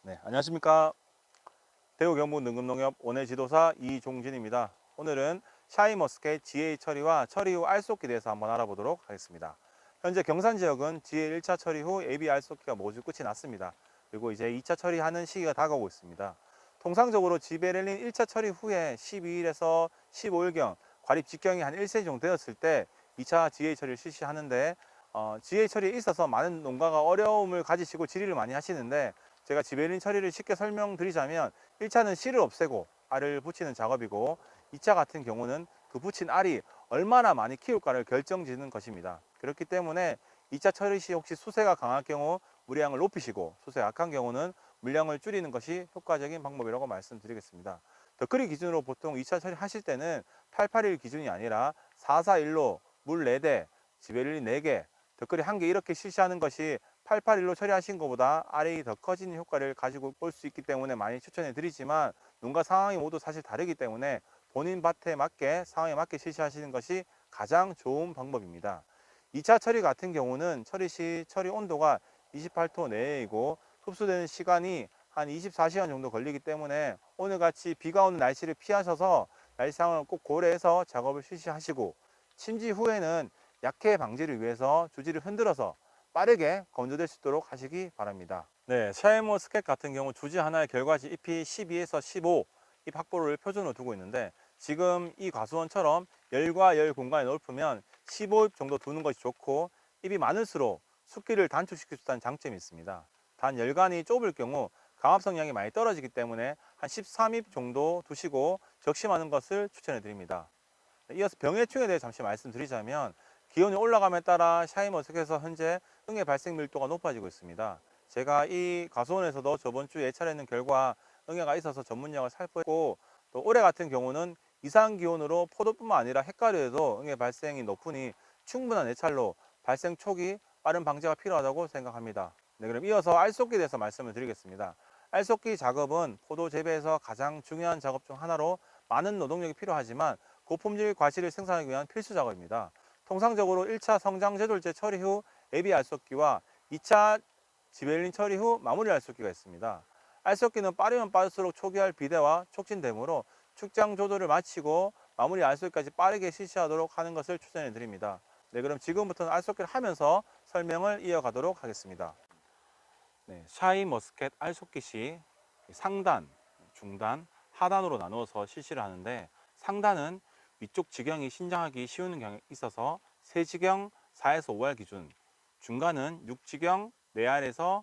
네, 안녕하십니까. 대구 경북 능금농협 원예지도사 이종진입니다. 오늘은 샤인머스켓 GA 처리와 처리 후 알속기에 대해서 한번 알아보도록 하겠습니다. 현재 경산 지역은 GA 1차 처리 후 AB 알속기가 모두 끝이 났습니다. 그리고 이제 2차 처리하는 시기가 다가오고 있습니다. 통상적으로 지베렐린 1차 처리 후에 12일에서 15일경 과립 직경이 한 1cm 정도 되었을 때 2차 GA 처리를 실시하는데 GA 처리에 있어서 많은 농가가 어려움을 가지시고 질의를 많이 하시는데, 제가 지베린 처리를 쉽게 설명드리자면 1차는 씨를 없애고 알을 붙이는 작업이고, 2차 같은 경우는 그 붙인 알이 얼마나 많이 키울까를 결정짓는 것입니다. 그렇기 때문에 2차 처리 시 혹시 수세가 강할 경우 물량을 높이시고, 수세가 약한 경우는 물량을 줄이는 것이 효과적인 방법이라고 말씀드리겠습니다. 덧거리 기준으로 보통 2차 처리 하실 때는 881 기준이 아니라 441로 물 4대, 지베릴린 4개, 덧거리 1개 이렇게 실시하는 것이 881로 처리하신 것보다 알이 더 커지는 효과를 가지고 볼 수 있기 때문에 많이 추천해 드리지만, 농가 상황이 모두 사실 다르기 때문에 본인 밭에 맞게, 상황에 맞게 실시하시는 것이 가장 좋은 방법입니다. 2차 처리 같은 경우는 처리 시 처리 온도가 28도 내외이고 흡수되는 시간이 한 24시간 정도 걸리기 때문에 오늘같이 비가 오는 날씨를 피하셔서 날씨 상황을 꼭 고려해서 작업을 실시하시고, 침지 후에는 약해 방지를 위해서 주지를 흔들어서 빠르게 건조될 수 있도록 하시기 바랍니다. 네, 샤인머스켓 같은 경우 주지 하나의 결과지 잎이 12에서 15 잎 확보를 표준으로 두고 있는데, 지금 이 과수원처럼 열과 열 공간에 넓으면 15잎 정도 두는 것이 좋고, 잎이 많을수록 숫기를 단축시킬 수 있다는 장점이 있습니다. 단 열간이 좁을 경우 강합성량이 많이 떨어지기 때문에 한 13잎 정도 두시고 적심하는 것을 추천해 드립니다. 이어서 병해충에 대해 잠시 말씀드리자면, 기온이 올라감에 따라 샤인머스켓에서 현재 응애 발생 밀도가 높아지고 있습니다. 제가 이 과수원에서도 저번 주에 예찰했는 결과 응애가 있어서 전문약을 살포했고, 또 올해 같은 경우는 이상 기온으로 포도뿐만 아니라 햇가루에도 응애 발생이 높으니 충분한 예찰로 발생 초기 빠른 방제가 필요하다고 생각합니다. 네, 그럼 이어서 알속기에 대해서 말씀을 드리겠습니다. 알속기 작업은 포도 재배에서 가장 중요한 작업 중 하나로 많은 노동력이 필요하지만 고품질 과실을 생산하기 위한 필수 작업입니다. 통상적으로 1차 성장 제돌제 처리 후 애비 알속기와 2차 지벨린 처리 후 마무리 알속기가 있습니다. 알속기는 빠르면 빠를수록 초기화 비대와 촉진되므로 축장 조절을 마치고 마무리 알속기까지 빠르게 실시하도록 하는 것을 추천해 드립니다. 네, 그럼 지금부터는 알속기를 하면서 설명을 이어가도록 하겠습니다. 네, 샤인머스켓 알속기 시 상단, 중단, 하단으로 나누어서 실시를 하는데, 상단은 위쪽 지경이 신장하기 쉬운 경향이 있어서 세지경 4에서 5알 기준, 중간은 6지경 4알에서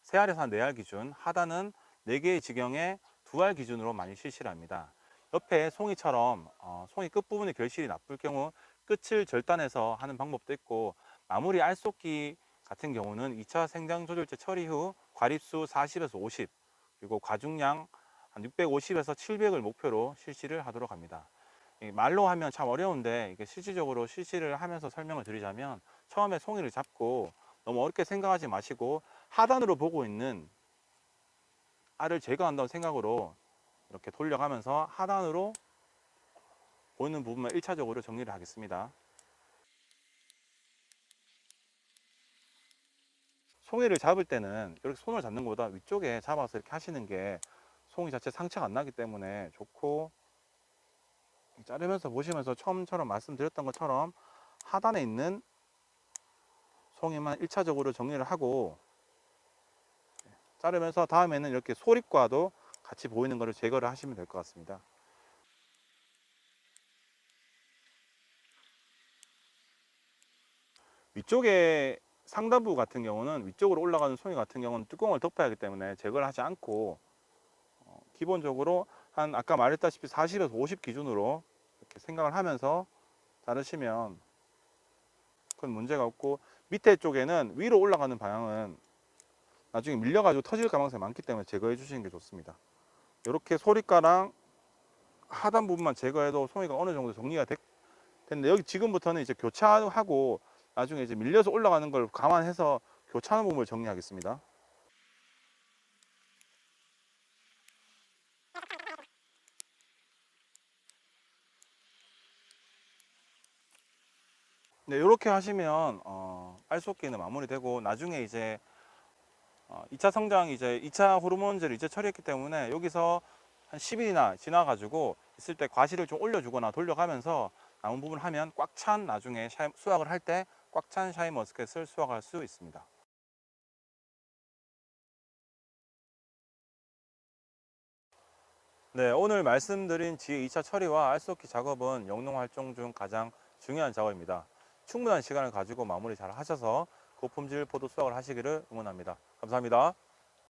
3알에서 한 4알 기준, 하단은 4개의 지경에 2알 기준으로 많이 실시를 합니다. 옆에 송이처럼 송이 끝부분에 결실이 나쁠 경우 끝을 절단해서 하는 방법도 있고, 마무리 알속기 같은 경우는 2차 생장 조절제 처리 후 과립수 40에서 50, 그리고 과중량 한 650에서 700을 목표로 실시를 하도록 합니다. 말로 하면 참 어려운데, 이게 실질적으로 실시를 하면서 설명을 드리자면, 처음에 송이를 잡고 너무 어렵게 생각하지 마시고 하단으로 보고 있는 알을 제거한다는 생각으로 이렇게 돌려가면서 하단으로 보이는 부분만 1차적으로 정리를 하겠습니다. 송이를 잡을 때는 이렇게 손을 잡는 것보다 위쪽에 잡아서 이렇게 하시는 게 송이 자체 상처가 안 나기 때문에 좋고, 자르면서 보시면서 처음처럼 말씀드렸던 것처럼 하단에 있는 송이만 1차적으로 정리를 하고, 자르면서 다음에는 이렇게 소립과도 같이 보이는 것을 제거를 하시면 될 것 같습니다. 위쪽에 상단부 같은 경우는, 위쪽으로 올라가는 송이 같은 경우는 뚜껑을 덮어야 하기 때문에 제거를 하지 않고, 기본적으로 한 아까 말했다시피 40에서 50 기준으로 이렇게 생각을 하면서 자르시면 큰 문제가 없고, 밑에 쪽에는 위로 올라가는 방향은 나중에 밀려가지고 터질 가능성이 많기 때문에 제거해 주시는 게 좋습니다. 이렇게 소립가랑 하단 부분만 제거해도 송이가 어느 정도 정리가 됐는데, 여기 지금부터는 이제 교차하고 나중에 이제 밀려서 올라가는 걸 감안해서 교차하는 부분을 정리하겠습니다. 네, 이렇게 하시면 알속기는 마무리되고, 나중에 이제 2차 성장 이제 2차 호르몬제를 이제 처리했기 때문에 여기서 한 10일이나 지나가지고 있을 때 과실을 좀 올려주거나 돌려가면서 남은 부분 하면 꽉 찬 나중에 수확을 할 때 꽉 찬 샤인머스켓을 수확할 수 있습니다. 네, 오늘 말씀드린 지혜 2차 처리와 알쏘기 작업은 영농 활동 중 가장 중요한 작업입니다. 충분한 시간을 가지고 마무리 잘 하셔서 고품질 포도 수확을 하시기를 응원합니다. 감사합니다.